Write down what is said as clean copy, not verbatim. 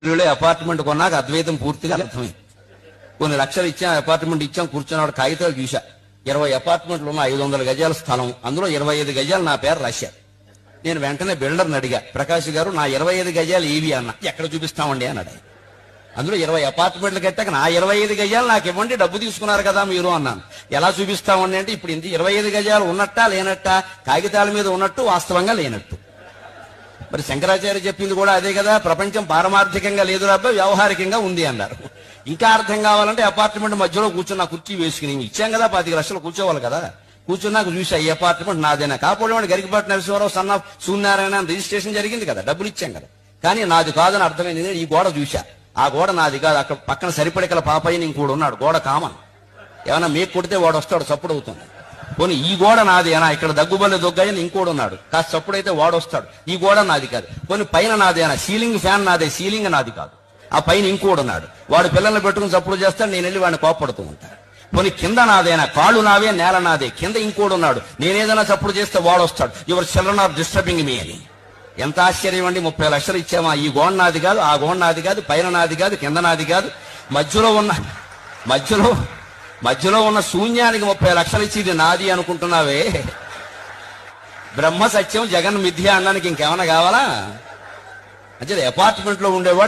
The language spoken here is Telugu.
అపార్ట్మెంట్ కొన్నాక అద్వైతం పూర్తిగా అర్థమైంది. కొన్ని లక్షలు ఇచ్చాం, అపార్ట్మెంట్ ఇచ్చాం, కూర్చున్నవాడు కాగితాలు చూశా. 20 అపార్ట్మెంట్లు ఉన్న 500 గజాల స్థలం, అందులో 25 గజాలు నా పేరు రాశారు. నేను వెంటనే బిల్డర్ని అడిగా, ప్రకాష్ గారు నా 25 గజాలు ఏవి అన్న. ఎక్కడ చూపిస్తామండి అన్నాడు. అందులో 20 అపార్ట్మెంట్లు కట్టాక నా 25 గజాలు నాకు ఇవ్వండి, డబ్బు తీసుకున్నారు కదా మీరు అన్నాను. ఎలా చూపిస్తామండి అంటే, ఇప్పుడు ఇంత 25 గజాలు ఉన్నట్టా లేనట్టా, కాగితాల మీద ఉన్నట్టు వాస్తవంగా లేనట్టు. మరి శంకరాచార్య చెప్పింది కూడా అదే కదా, ప్రపంచం పారమార్థికంగా లేదు రాబోయే వ్యవహారికంగా ఉంది అన్నారు. ఇంకా అర్థం కావాలంటే అపార్ట్మెంట్ మధ్యలో కూర్చున్న కుర్చీ వేసుకుని ఇచ్చాం కదా, 25 లక్షలు కూర్చోవాలి కదా. కూర్చున్నాక చూసా ఈ అపార్ట్మెంట్ నాదేనా. కాకపోతే గరికపాటి నరసింహారావు సన్న సూర్యనారాయణ రిజిస్ట్రేషన్ జరిగింది కదా, డబ్బులు ఇచ్చాం కదా. కానీ నాది కాదని అర్థమైంది. ఈ గోడ చూసా, ఆ గోడ నాది కాదు. అక్కడ పక్కన సరిపడికల పాపయ్య ఇంకోడు ఉన్నాడు, గోడ కామన్. ఏమన్నా మేకు కొడితే వాడు వస్తాడు, చప్పుడు అవుతుంది. పోనీ ఈ గోడ నాదేనా, ఇక్కడ దగ్గుబల్లి దొగ్గని ఇంకోడు ఉన్నాడు, కాస్త చప్పుడైతే వాడు వస్తాడు. ఈ గోడ నాది కాదు. పోనీ పైన నాదేనా, సీలింగ్ ఫ్యాన్ నాదే, సీలింగ్ నాది కాదు. ఆ పైన ఇంకోడు ఉన్నాడు, వాడు పిల్లల్ని పెట్టుకుని చప్పుడు చేస్తాడు, నేను వెళ్ళి వాడిని కోప్పడుతూ ఉంటాను. పోనీ కింద నాదేనా, కాళ్ళు నావే, నేల నాదే, కింద ఇంకోడు ఉన్నాడు, నేనేదైనా చప్పుడు చేస్తే వాడు వస్తాడు, your children are disturbing me అని. ఎంత ఆశ్చర్యం అండి. 30 లక్షలు ఇచ్చామా, ఈ గోడ నాది కాదు, ఆ గోడ నాది కాదు, పైన నాది కాదు, కింద నాది కాదు, మధ్యలో ఉన్న శూన్యానికి 30 లక్షలు ఇచ్చి ఇది నాది అనుకుంటున్నావే. బ్రహ్మ సత్యం జగన్ మిథ్య అనడానికి ఇంకేమైనా కావాలా? అంటే అపార్ట్మెంట్ లో ఉండేవాడు